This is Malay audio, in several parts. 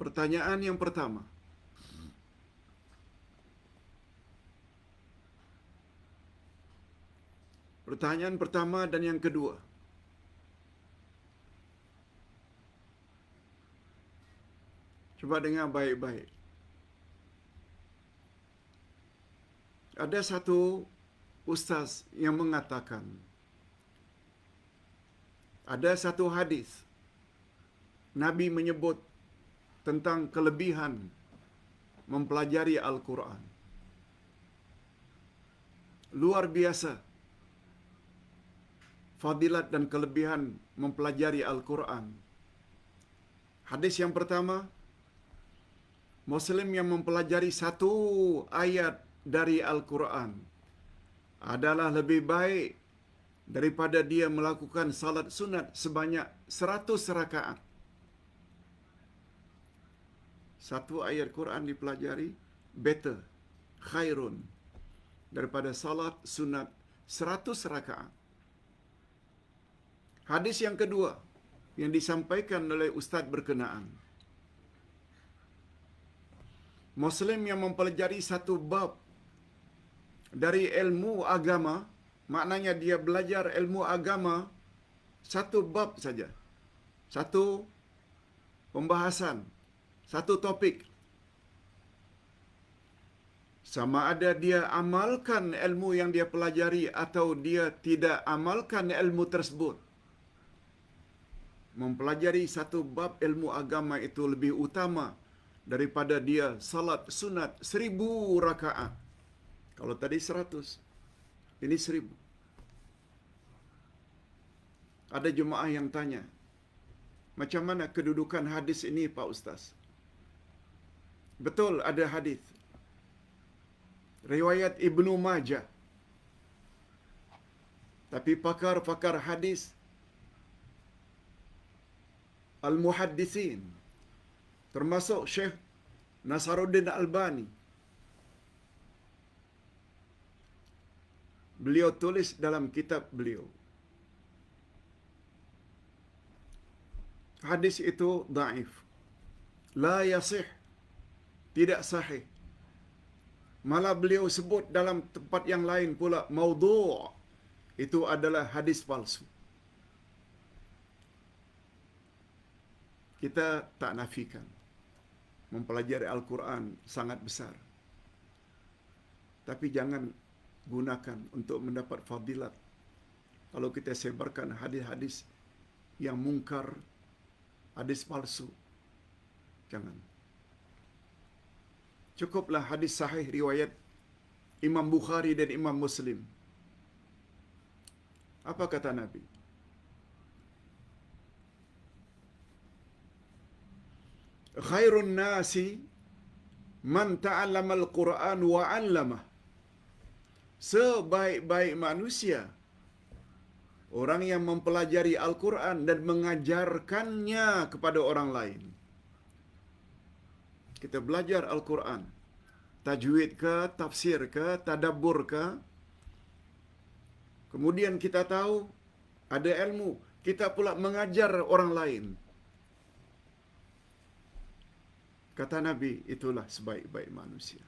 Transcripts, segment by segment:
Pertanyaan yang pertama. Pertanyaan pertama dan yang kedua. Coba dengar baik-baik. Ada satu ustaz yang mengatakan, ada satu hadis Nabi menyebut tentang kelebihan mempelajari Al-Quran. Luar biasa fadilat dan kelebihan mempelajari Al-Quran. Hadis yang pertama, Muslim yang mempelajari satu ayat dari Al-Quran adalah lebih baik daripada dia melakukan salat sunat sebanyak 100 rakaat. Satu ayat Quran dipelajari better, khairun daripada salat sunat 100 rakaat. Hadis yang kedua yang disampaikan oleh ustaz berkenaan, Muslim yang mempelajari satu bab dari ilmu agama, maknanya dia belajar ilmu agama satu bab saja, satu pembahasan, satu topik. Sama ada dia amalkan ilmu yang dia pelajari atau dia tidak amalkan ilmu tersebut. Mempelajari satu bab ilmu agama itu lebih utama daripada dia salat sunat 1000 rakaat. Kalau tadi 100, ini 1000. Ada jemaah yang tanya, macam mana kedudukan hadis ini Pak Ustaz? Betul, ada hadis riwayat Ibnu Majah. Tapi pakar-pakar hadis, Al-Muhaddisin, termasuk Syekh Nasaruddin Albani, beliau tulis dalam kitab beliau, hadis itu dhaif, la yasih, tidak sahih. Malah beliau sebut dalam tempat yang lain pula maudhu', itu adalah hadis palsu. Kita tak nafikan mempelajari Al-Quran sangat besar, tapi jangan gunakan untuk mendapat fadilat kalau kita sebarkan hadis-hadis yang mungkar, hadis palsu. Jangan. Cukuplah hadis sahih riwayat Imam Bukhari dan Imam Muslim. Apa kata Nabi? Khairun nasi man ta'allama al-Quran wa 'allamah. Sebaik-baik manusia orang yang mempelajari Al-Quran dan mengajarkannya kepada orang lain. Kita belajar Al-Quran, tajwid ke, tafsir ke, tadabbur ke, kemudian kita tahu ada ilmu, kita pula mengajar orang lain. Kata Nabi, itulah sebaik-baik manusia.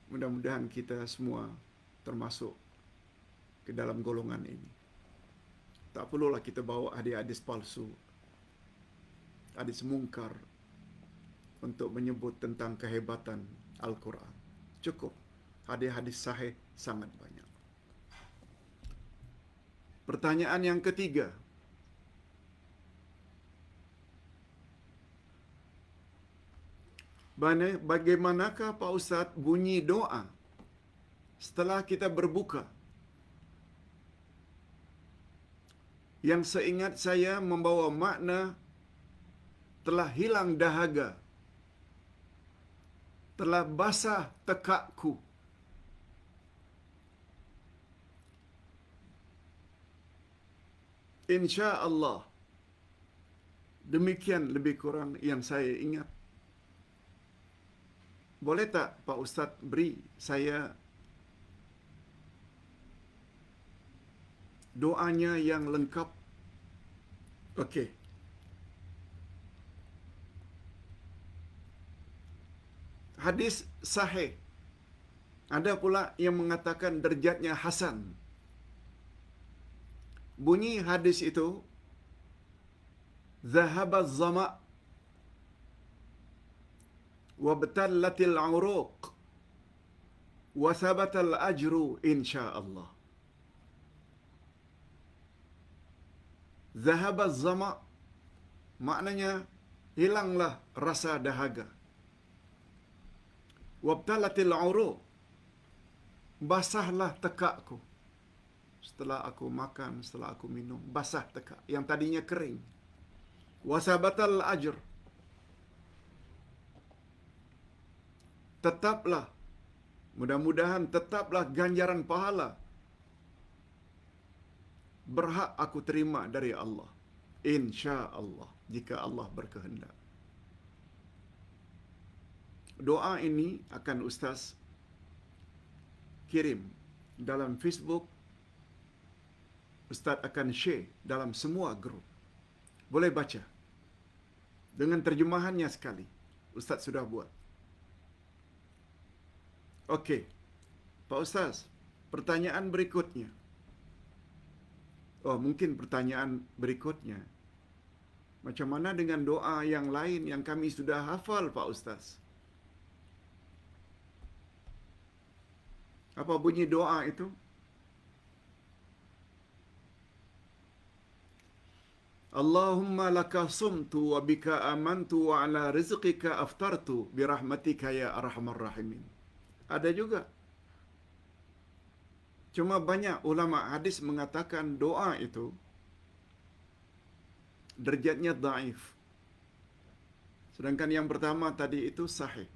Mudah-mudahan kita semua termasuk ke dalam golongan ini. Tak perlulah kita bawa hadis-hadis palsu, hadis mungkar untuk menyebut tentang kehebatan Al-Quran. Cukup, hadis-hadis sahih sangat banyak. Pertanyaan yang ketiga, bagaimanakah Pak Ustaz bunyi doa setelah kita berbuka? Yang seingat saya membawa makna telah hilang dahaga, telah basah tekakku. Insya Allah. Demikian lebih kurang yang saya ingat. Boleh tak Pak Ustaz beri saya doanya yang lengkap? Okey. hadis sahih. Ada pula yang mengatakan derajatnya hasan. Bunyi hadis itu, "Dhahaba az-zama' wa batallatil 'uruq wa thabatal ajru insyaallah." Dhahaba az-zama' maknanya hilanglah rasa dahaga. Wabtalatil 'uruq, basahlah tekakku. Setelah aku makan, setelah aku minum, basah tekak yang tadinya kering. Wasabatal ajr, tetaplah, mudah-mudahan tetaplah ganjaran pahala berhak aku terima dari Allah, insya-Allah, jika Allah berkehendak. Doa ini akan Ustaz kirim dalam Facebook. Ustaz akan share dalam semua grup. Boleh baca dengan terjemahannya sekali. Ustaz sudah buat. Okey, Pak Ustaz, pertanyaan berikutnya. Mungkin pertanyaan berikutnya, macam mana dengan doa yang lain yang kami sudah hafal, Pak Ustaz? Apa bunyi doa itu? Allahumma laka sumtu wa bika amantu wa ala rizqika aftartu birahmatika ya arhamar rahimin. Ada juga. Cuma banyak ulama hadis mengatakan doa itu derajatnya dhaif. Sedangkan yang pertama tadi itu sahih.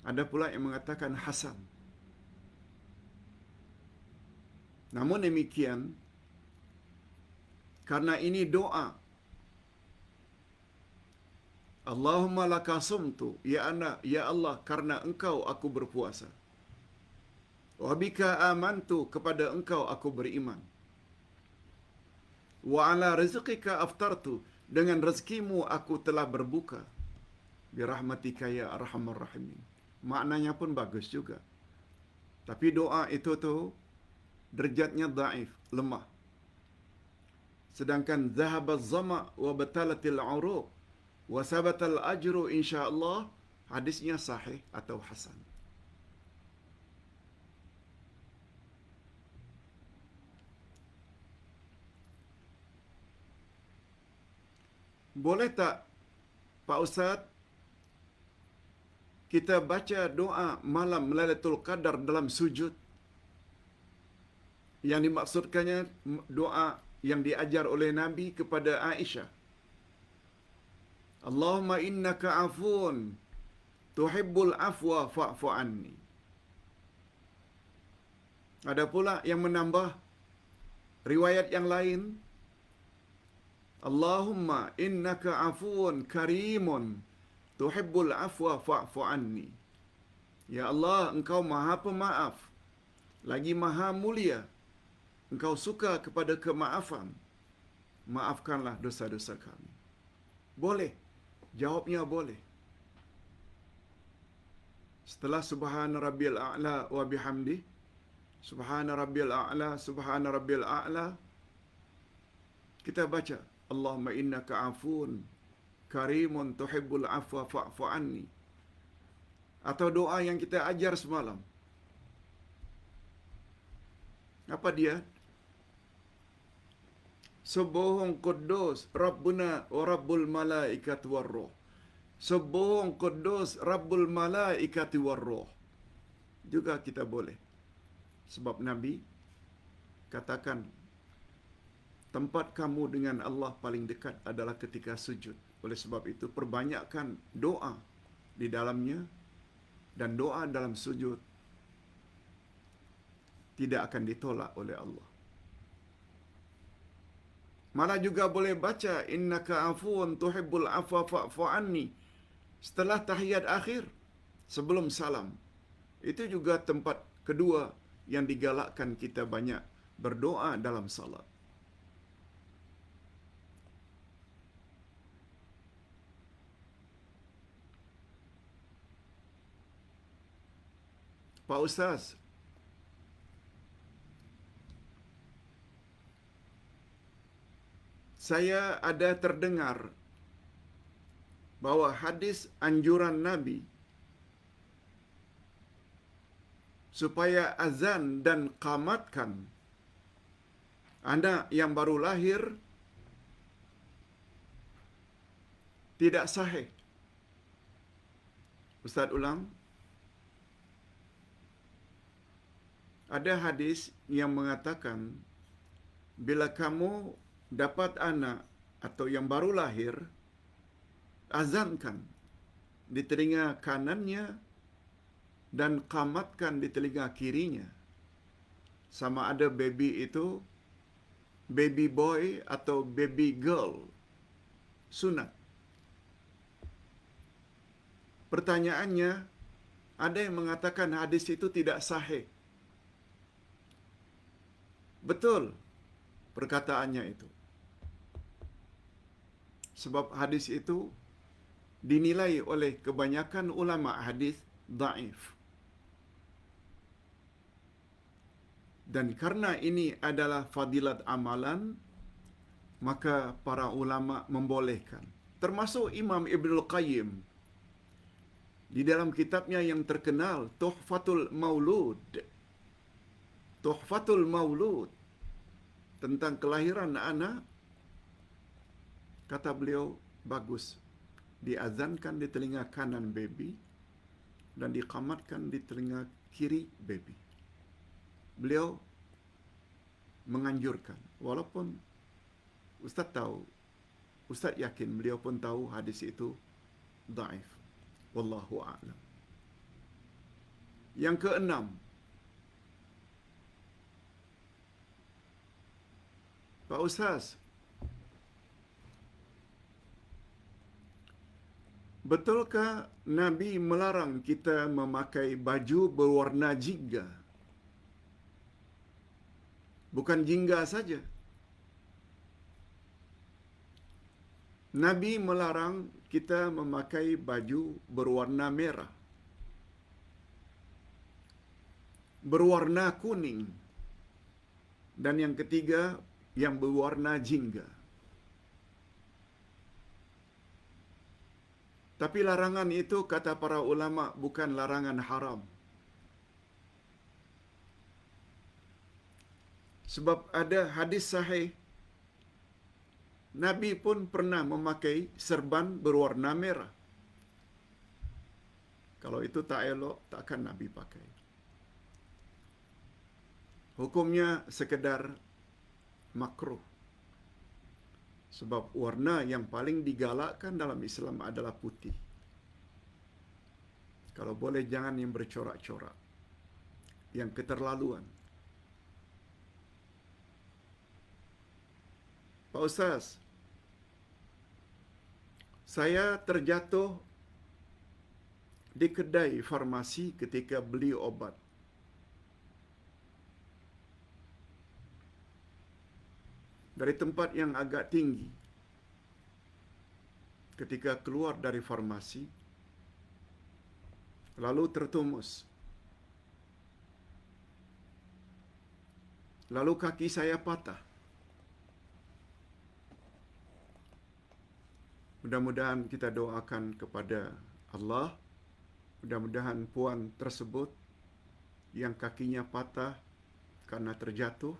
Ada pula yang mengatakan hasan. Namun demikian, karena ini doa, Allahumma laka sumtu, ya Allah, karena engkau aku berpuasa. Wa bika amantu, kepada engkau aku beriman. Wa ala rizqika aftartu, dengan rezekimu aku telah berbuka. Birahmatika ya arhamar rahimin. Maknanya pun bagus juga. Tapi doa itu tu derajatnya dhaif, lemah. Sedangkan zahaba az-zama wa batalatil 'uruq wa sabatal ajru insyaallah, hadisnya sahih atau hasan. Boleh tak Pak Ustaz kita baca doa malam Lailatul Qadar dalam sujud? Yang dimaksudkannya doa yang diajar oleh Nabi kepada Aisyah. Allahumma innaka afun tuhibbul afwa fa'fu anni. Ada pula yang menambah riwayat yang lain, Allahumma innaka afuun karimun tuhibbul afwa fa'fu anni. Ya Allah, engkau maha pemaaf, lagi maha mulia, engkau suka kepada kemaafan, maafkanlah dosa-dosa kami. Boleh, jawabnya boleh. Setelah subhana rabbiyal a'la wa bihamdi, subhana rabbiyal a'la, subhana rabbiyal a'la, kita baca Allahumma innaka afuun karimun tuhibbul afwa fa'fu anni. Atau doa yang kita ajar semalam. Apa dia? Subuhun Quddus Rabbuna wa Rabbul Malaikati war-Ruh. Subuhun Quddus Rabbul Malaikati war-Ruh. Juga kita boleh. Sebab Nabi katakan, tempat kamu dengan Allah paling dekat adalah ketika sujud. Oleh sebab itu, perbanyakkan doa di dalamnya, dan doa dalam sujud tidak akan ditolak oleh Allah. Malah juga boleh baca innaka afuun tuhibbul afwa fa'fu anni setelah tahiyat akhir, sebelum salam. Itu juga tempat kedua yang digalakkan kita banyak berdoa dalam salat. Pak Ustaz, saya ada terdengar bahwa hadis anjuran Nabi supaya azan dan qamatkan anak yang baru lahir tidak sahih. Ustaz ulang. Ada hadis yang mengatakan bila kamu dapat anak atau yang baru lahir, azankan di telinga kanannya dan qamatkan di telinga kirinya. Sama ada baby itu baby boy atau baby girl. Sunat. Pertanyaannya, ada yang mengatakan hadis itu tidak sahih. Betul perkataannya itu. Sebab hadis itu dinilai oleh kebanyakan ulama hadis dhaif. Dan karena ini adalah fadilat amalan, maka para ulama membolehkan. Termasuk Imam Ibnul Qayyim di dalam kitabnya yang terkenal Tuhfatul Maulud. Tuhfatul Maulud tentang kelahiran anak, kata beliau bagus. Diazankan di telinga kanan baby dan diqamatkan di telinga kiri baby. Beliau menganjurkan, walaupun Ustaz tahu, Ustaz yakin beliau pun tahu hadis itu dhaif. Wallahu a'lam. Yang keenam, Pak Ustaz, betulkah Nabi melarang kita memakai baju berwarna jingga? Bukan jingga saja. Nabi melarang kita memakai baju berwarna merah, berwarna kuning, dan yang ketiga yang berwarna jingga. Tapi larangan itu kata para ulama bukan larangan haram. Sebab ada hadis sahih, Nabi pun pernah memakai serban berwarna merah. Kalau itu tak elok, takkan Nabi pakai. Hukumnya sekedar makruh. Sebab warna yang paling digalakkan dalam Islam adalah putih. Kalau boleh jangan yang bercorak-corak, yang keterlaluan. Pak Ustaz, saya terjatuh di kedai farmasi ketika beli obat. Dari tempat yang agak tinggi. Ketika keluar dari farmasi, lalu tertumus. Lalu kaki saya patah. Mudah-mudahan kita doakan kepada Allah, mudah-mudahan puan tersebut yang kakinya patah karena terjatuh,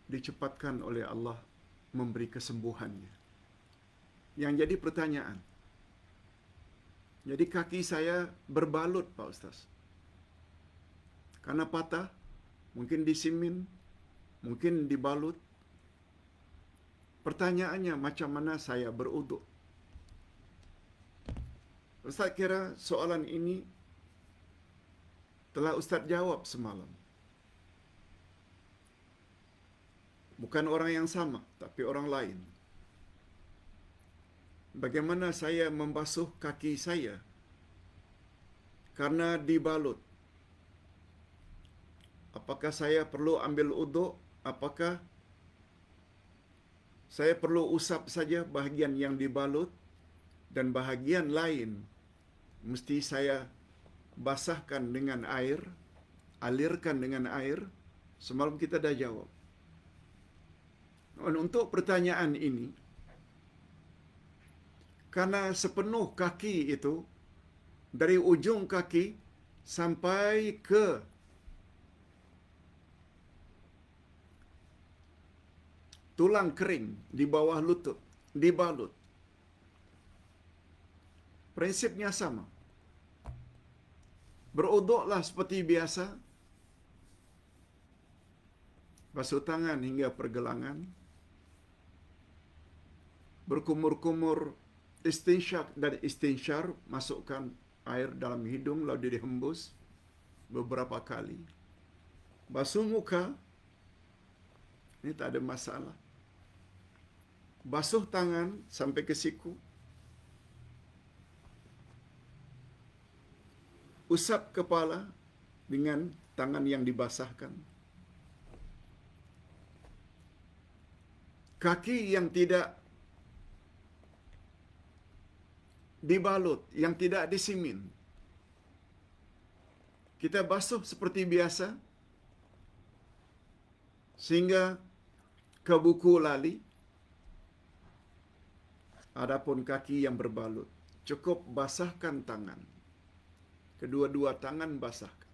dicepatkan oleh Allah memberi kesembuhannya. Yang jadi pertanyaan, jadi kaki saya berbalut Pak Ustaz. Karena patah, mungkin disimin, mungkin dibalut. Pertanyaannya, macam mana saya beruduk? Ustaz kira soalan ini telah Ustaz jawab semalam. Bukan orang yang sama, tapi orang lain. Bagaimana saya membasuh kaki saya karena dibalut? Apakah saya perlu ambil uduk? Apakah saya perlu usap saja bahagian yang dibalut dan bahagian lain mesti saya basahkan dengan air, alirkan dengan air. Semalam kita dah jawab. Dan untuk pertanyaan ini, karena sepenuh kaki itu, dari ujung kaki sampai ke tulang kering di bawah lutut, dibalut. Prinsipnya sama. Beruduklah seperti biasa, basuh tangan hingga pergelangan, berkumur-kumur, istinsyak dan istinsyar, masukkan air dalam hidung lalu dihembus beberapa kali. Basuh muka, ini tak ada masalah. Basuh tangan sampai ke siku. Usap kepala dengan tangan yang dibasahkan. Kaki yang tidak dibalut, yang tidak disimin, kita basuh seperti biasa sehingga ke buku lali. Adapun kaki yang berbalut, cukup basahkan tangan. Kedua-dua tangan basahkan.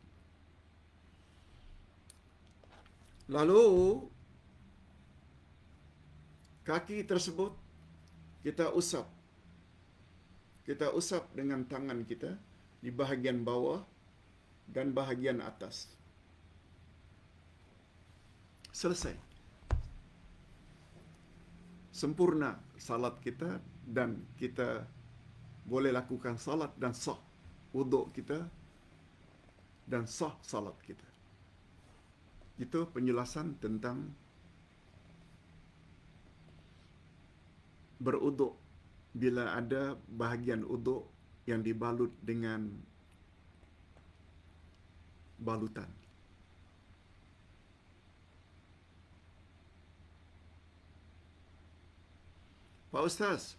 Lalu kaki tersebut kita usap. Kita usap dengan tangan kita di bahagian bawah dan bahagian atas. Selesai. Sempurna salat kita dan kita boleh lakukan salat dan sah wuduk kita dan sah salat kita. Itu penjelasan tentang beruduk bila ada bahagian uduk yang dibalut dengan balutan. Pak Ustaz,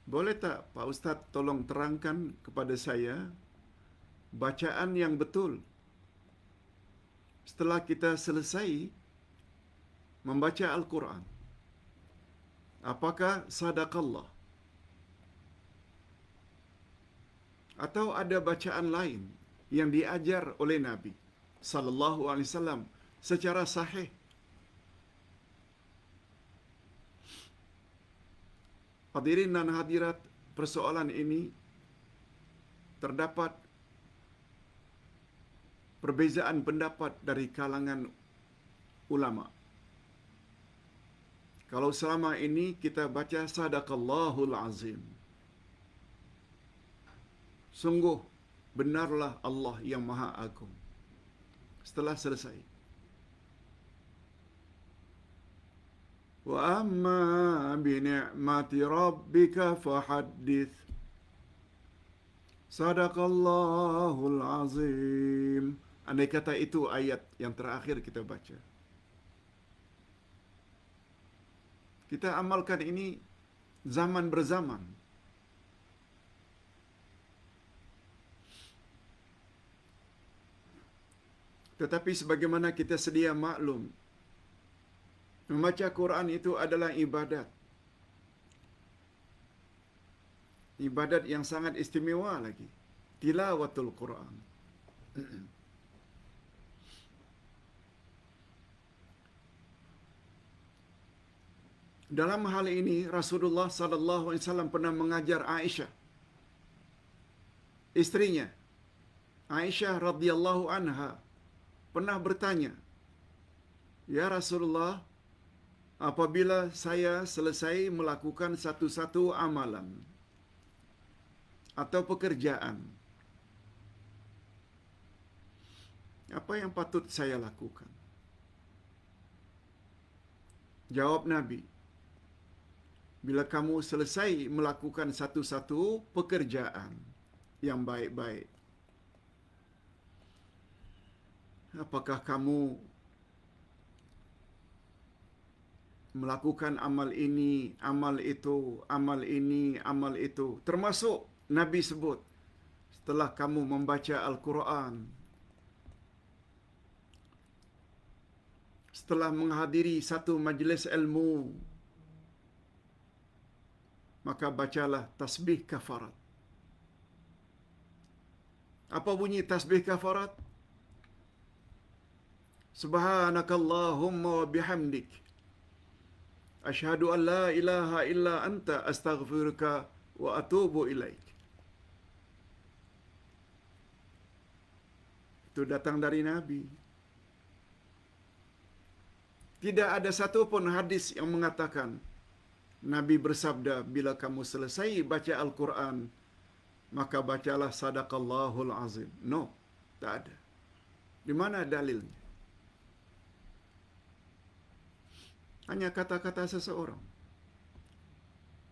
boleh tak Pak Ustaz tolong terangkan kepada saya bacaan yang betul setelah kita selesai membaca Al-Quran? Apakah sadaqallah? Atau ada bacaan lain yang diajar oleh Nabi sallallahu alaihi wasallam secara sahih? Hadirin dan hadirat, persoalan ini terdapat perbezaan pendapat dari kalangan ulama. Kalau selama ini kita baca sadaqallahul azim, sungguh benarlah Allah yang Maha Agung. Setelah selesai, wa amma bi ni'mati rabbika fahaddits, sadaqallahul azim. Andai kata itu ayat yang terakhir kita baca, kita amalkan ini zaman berzaman. Tetapi sebagaimana kita sedia maklum, membaca Quran itu adalah ibadat. Ibadat yang sangat istimewa lagi. Tilawatul Quran. Dalam hal ini Rasulullah sallallahu alaihi wasallam pernah mengajar Aisyah, istrinya. Aisyah radhiyallahu anha pernah bertanya, "Ya Rasulullah, apabila saya selesai melakukan satu-satu amalan atau pekerjaan, apa yang patut saya lakukan?" Jawab Nabi, bila kamu selesai melakukan satu-satu pekerjaan yang baik-baik, apakah kamu melakukan amal ini, amal itu, amal ini, amal itu, termasuk Nabi sebut, setelah kamu membaca Al-Quran, setelah menghadiri satu majlis ilmu, maka bacalah tasbih kafarat. Apa bunyi tasbih kafarat? Subhanakallahumma wa bihamdik, asyhadu an la ilaha illa anta, astaghfiruka wa atubu ilaik. Itu datang dari Nabi. Tidak ada satu pun hadis yang mengatakan Nabi bersabda, bila kamu selesai baca Al-Quran, maka bacalah sadaqallahul azim. No, tak ada. Di mana dalilnya? Hanya kata-kata seseorang.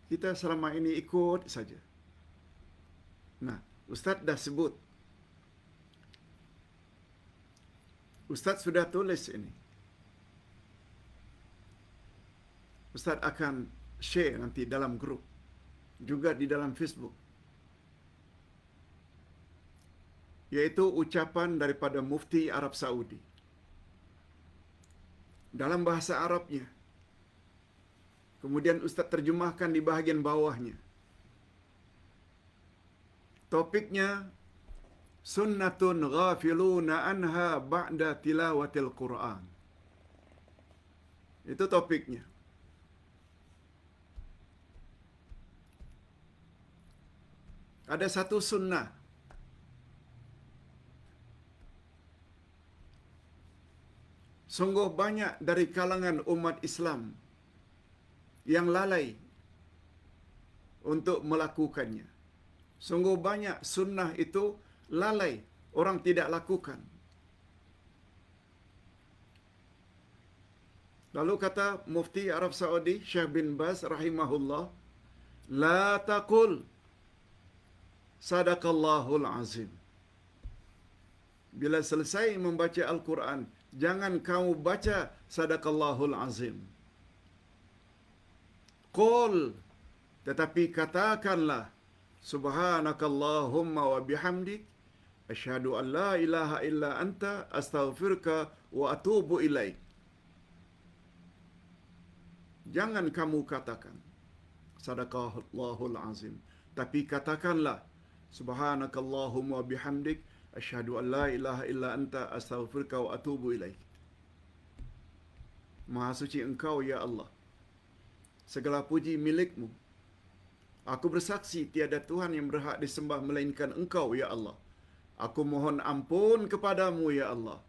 Kita selama ini ikut saja. Nah, Ustaz dah sebut. Ustaz sudah tulis ini. Ustaz akan share nanti dalam grup, juga di dalam Facebook. Yaitu ucapan daripada Mufti Arab Saudi. Dalam bahasa Arabnya. Kemudian Ustaz terjemahkan di bahagian bawahnya. Topiknya, sunnatun ghafiluna anha ba'da tilawatil Quran. Itu topiknya. Ada satu sunnah. Sungguh banyak dari kalangan umat Islam yang lalai untuk melakukannya. Sungguh banyak sunnah itu lalai, orang tidak lakukan. Lalu kata Mufti Arab Saudi, Syekh bin Baz rahimahullah, la taqul sadaqallahul azim. Bila selesai membaca Al-Quran, jangan kamu baca sadaqallahul azim. Qul, tetapi katakanlah, subhanakallahumma wa bihamdik, asyhadu an la ilaha illa anta, astaghfiruka wa atubu ilaik. Jangan kamu katakan sadaqallahul azim, tapi katakanlah subhanakallahumma wa bihamdik, asyhadu an la ilaha illa anta, astaghfiruka wa atubu ilaik. Maha suci Engkau ya Allah, segala puji milikmu. Aku bersaksi tiada Tuhan yang berhak disembah melainkan Engkau ya Allah. Aku mohon ampun kepadamu ya Allah,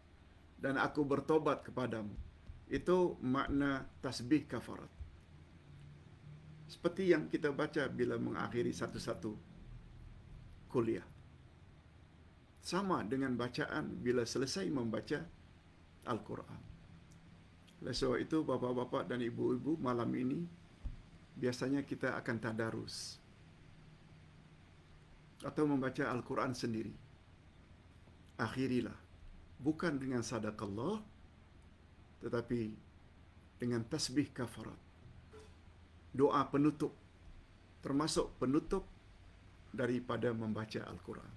dan aku bertobat kepadamu. Itu makna tasbih kafarat. Seperti yang kita baca bila mengakhiri satu-satu kuliah. Sama dengan bacaan bila selesai membaca Al-Quran. Oleh sebab itu, bapa-bapa dan ibu-ibu, malam ini biasanya kita akan tadarus atau membaca Al-Quran sendiri. Akhirilah, bukan dengan sadaqallah, tetapi dengan tasbih kafarat. Doa penutup, termasuk penutup daripada membaca Al-Quran.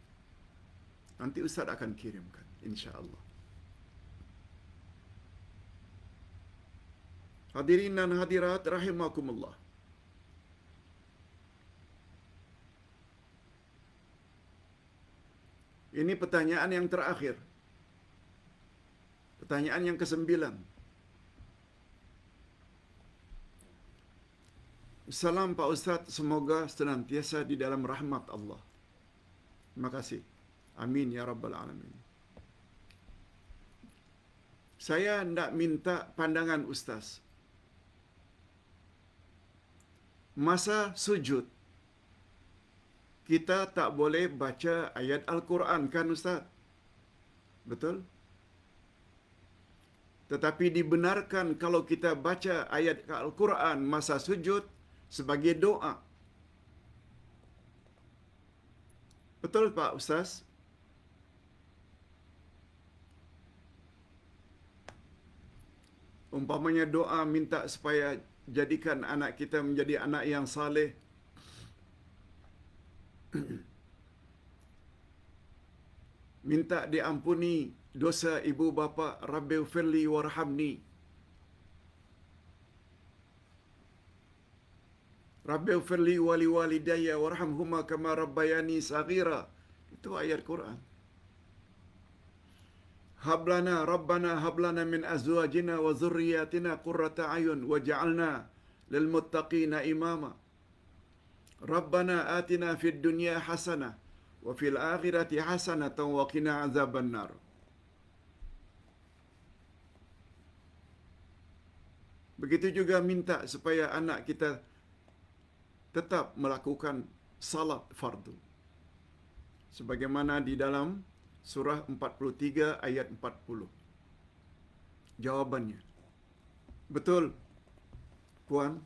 Nanti Ustaz akan kirimkan, insya-Allah. Hadirin dan hadirat rahimakumullah. Ini pertanyaan yang terakhir. Pertanyaan yang ke-9. Salam Pak Ustaz, semoga senantiasa di dalam rahmat Allah. Terima kasih. Amin ya rabbal alamin. Saya hendak minta pandangan Ustaz. Masa sujud, kita tak boleh baca ayat Al-Quran kan Ustaz? Betul? Tetapi dibenarkan kalau kita baca ayat Al-Quran masa sujud sebagai doa. Betul Pak Ustaz? Umpamanya doa minta supaya jadikan anak kita menjadi anak yang saleh. Minta diampuni dosa ibu bapa, Rabbighfirli warhamni. Rabbighfirli wali walidayya warhamhuma kama rabbayani saghira. Itu ayat Quran. Hablana rabbana hablana min azwajina wa dhurriyyatina qurrata ayun waj'alna lil muttaqina imama. Rabbana atina fid dunya hasanah wa fil akhirati hasanatan wa qina azabannar. Begitu juga minta supaya anak kita tetap melakukan salat fardu. Sebagaimana di dalam surah 43 ayat 40. Jawabannya, betul, Puan.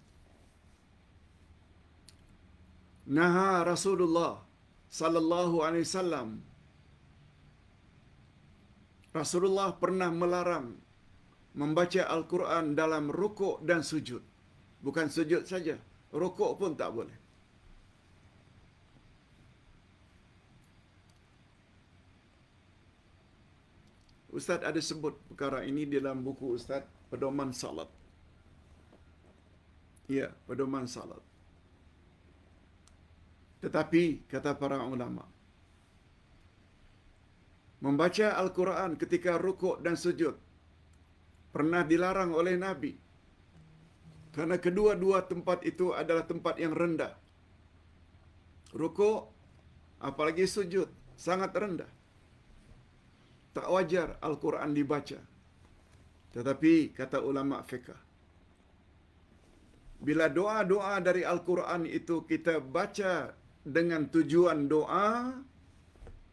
Naha Rasulullah sallallahu alaihi wasallam. Rasulullah pernah melarang membaca Al-Quran dalam rukuk dan sujud. Bukan sujud saja, rukuk pun tak boleh. Ustaz ada sebut perkara ini dalam buku Ustaz, Pedoman Salat. Ya, Pedoman Salat. Tetapi, kata para ulama, membaca Al-Quran ketika rukuk dan sujud pernah dilarang oleh Nabi. Karena kedua-dua tempat itu adalah tempat yang rendah. Rukuk, apalagi sujud, sangat rendah. Tak wajar Al-Quran dibaca. Tetapi, kata ulama fiqh, bila doa-doa dari Al-Quran itu kita baca dengan tujuan doa,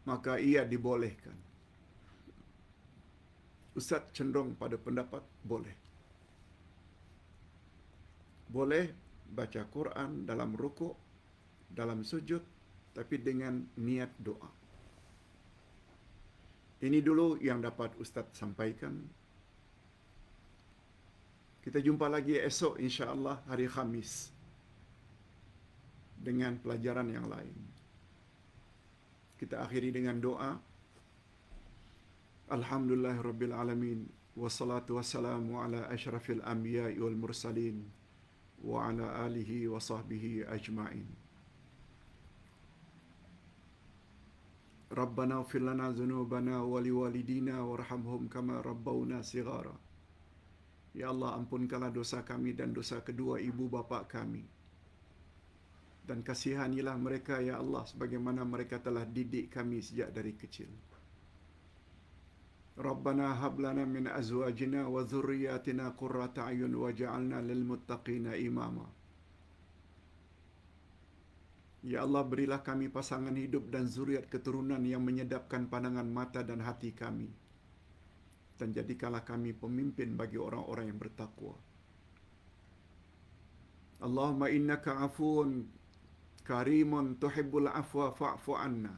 maka ia dibolehkan. Ustaz cenderung pada pendapat boleh. Boleh baca Quran dalam rukuk, dalam sujud, tapi dengan niat doa. Ini dulu yang dapat Ustaz sampaikan. Kita jumpa lagi esok insya-Allah hari Khamis dengan pelajaran yang lain. Kita akhiri dengan doa. Alhamdulillahirabbil alamin wassalatu wassalamu ala asyrafil anbiya'i wal mursalin wa ala alihi wa sahbihi ajma'in. Rabbana ighfir lana dhunubana wa liwalidina warhamhum kama rabbawna shighara. Ya Allah, ampunkanlah dosa kami dan dosa kedua ibu bapa kami. Dan kasihanilah mereka ya Allah sebagaimana mereka telah didik kami sejak dari kecil. Rabbana hab lana min azwajina wa dhurriyyatina qurrata ayun waj'alna lil muttaqina imama. Ya Allah, berilah kami pasangan hidup dan zuriat keturunan yang menyedapkan pandangan mata dan hati kami. Dan jadikanlah kami pemimpin bagi orang-orang yang bertakwa. Allahumma innaka afuun karimun tuhibbul afwa fa'fu anna.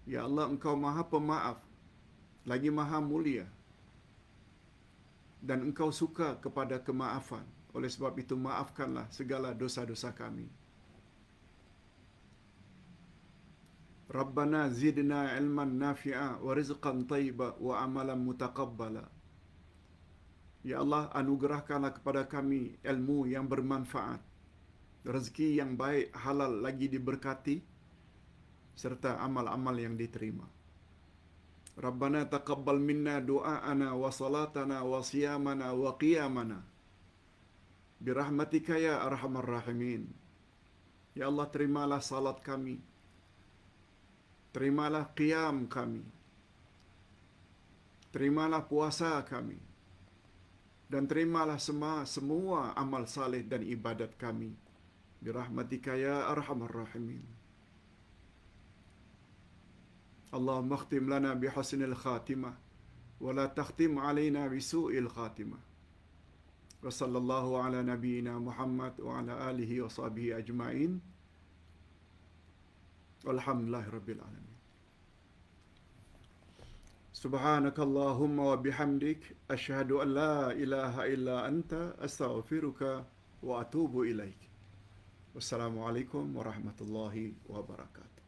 Ya Allah, Engkau Maha Pemaaf, lagi Maha Mulia. Dan Engkau suka kepada kemaafan. Oleh sebab itu, maafkanlah segala dosa-dosa kami. Rabbana zidna ilman nafi'a wa rizqan tayyiba wa amalan mutaqabbala. Ya Allah, anugerahkanlah kepada kami ilmu yang bermanfaat, rezeki yang baik, halal lagi diberkati, serta amal-amal yang diterima. Rabbana taqabbal minna du'aana wa salatana wa siyamana wa qiyamana birahmatika ya arhamar rahimin. Ya Allah, terimalah salat kami, terimalah qiyam kami, terimalah puasa kami, dan terimalah semua amal saleh dan ibadat kami birahmatika ya arhamar rahimin. Allahumma khtim lana bihusnil khatimah wa la takhtim alaina bisu'il khatimah. Wa sallallahu ala nabiyyina Muhammad wa ala alihi wa sahbihi ajma'in. Walhamdulillahirabbil alamin. Subhanakallahumma wa bihamdik asyhadu an la ilaha illa anta astaghfiruka wa atubu ilaik. Wassalamualaikum warahmatullahi wabarakatuh.